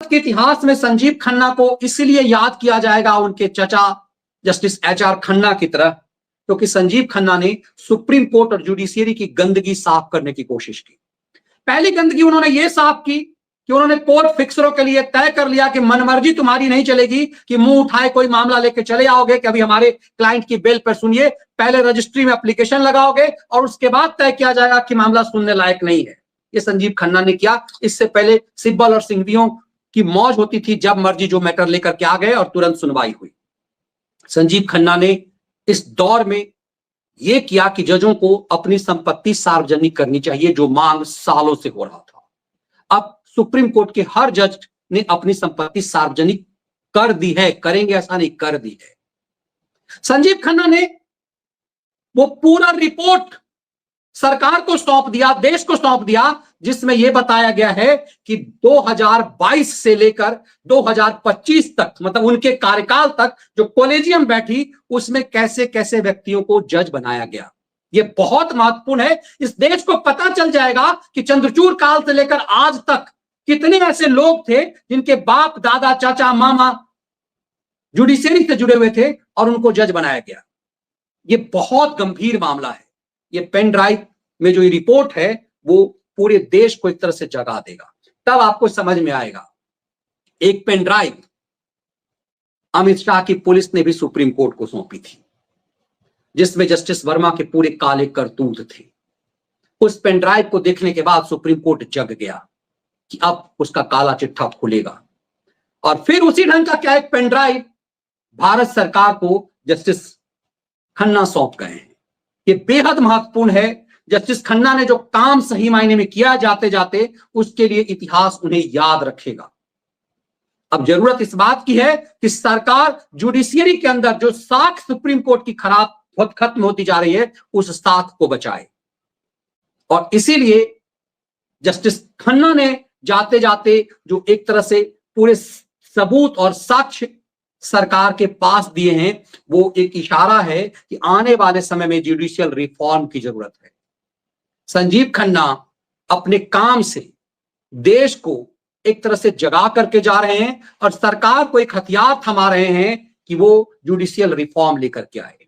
के इतिहास में संजीव खन्ना को इसलिए याद किया जाएगा उनके चचा जस्टिस एच.आर. खन्ना की तरह, क्योंकि संजीव खन्ना ने सुप्रीम कोर्ट और जुडिशियरी की गंदगी साफ करने की कोशिश की। पहली गंदगी उन्होंने ये साफ की कि उन्होंने कोर्ट फिक्सरों के लिए तय कर लिया कि मनमर्जी तुम्हारी नहीं चलेगी कि मुंह उठाए कोई मामला लेके चले आओगे कि अभी हमारे क्लाइंट की बेल पर सुनिए, पहले रजिस्ट्री में एप्लीकेशन लगाओगे और उसके बाद तय किया जाएगा कि मामला सुनने लायक नहीं है। ये संजीव खन्ना ने किया। इससे पहले सिब्बल और सिंघवियों की मौज होती थी, जब मर्जी जो मैटर लेकर के आ गए और तुरंत सुनवाई हुई। संजीव खन्ना ने इस दौर में यह किया कि जजों को अपनी संपत्ति सार्वजनिक करनी चाहिए, जो मांग सालों से हो रहा था। अब सुप्रीम कोर्ट के हर जज ने अपनी संपत्ति सार्वजनिक कर दी है, करेंगे ऐसा नहीं, कर दी है। संजीव खन्ना ने वो पूरा रिपोर्ट सरकार को सौंप दिया, देश को सौंप दिया, जिसमें यह बताया गया है कि 2022 से लेकर 2025 तक, मतलब उनके कार्यकाल तक जो कॉलेजियम बैठी, उसमें कैसे कैसे व्यक्तियों को जज बनाया गया। यह बहुत महत्वपूर्ण है। इस देश को पता चल जाएगा कि चंद्रचूड़ काल से लेकर आज तक कितने ऐसे लोग थे जिनके बाप दादा चाचा मामा जुडिशियरी से जुड़े हुए थे और उनको जज बनाया गया। यह बहुत गंभीर मामला है। ये पेन ड्राइव में जो ये रिपोर्ट है वो पूरे देश को एक तरह से जगा देगा। तब आपको समझ में आएगा। एक पेन ड्राइव अमित शाह की पुलिस ने भी सुप्रीम कोर्ट को सौंपी थी, जिसमें जस्टिस वर्मा के पूरे काले करतूत थे। उस पेन ड्राइव को देखने के बाद सुप्रीम कोर्ट जग गया कि अब उसका काला चिट्ठा खुलेगा। और फिर उसी ढंग का क्या एक पेन ड्राइव भारत सरकार को जस्टिस खन्ना सौंप गए हैं। ये बेहद महत्वपूर्ण है। जस्टिस खन्ना ने जो काम सही मायने में किया, जाते जाते उसके लिए इतिहास उन्हें याद रखेगा। अब जरूरत इस बात की है कि सरकार जुडिशियरी के अंदर जो साख सुप्रीम कोर्ट की खराब खत्म होती जा रही है, उस साख को बचाए। और इसीलिए जस्टिस खन्ना ने जाते जाते जो एक तरह से पूरे सबूत और साक्ष्य सरकार के पास दिए हैं, वो एक इशारा है कि आने वाले समय में जुडिशियल रिफॉर्म की जरूरत है। संजीव खन्ना अपने काम से देश को एक तरह से जगा करके जा रहे हैं और सरकार को एक हथियार थमा रहे हैं कि वो जुडिशियल रिफॉर्म लेकर के आए।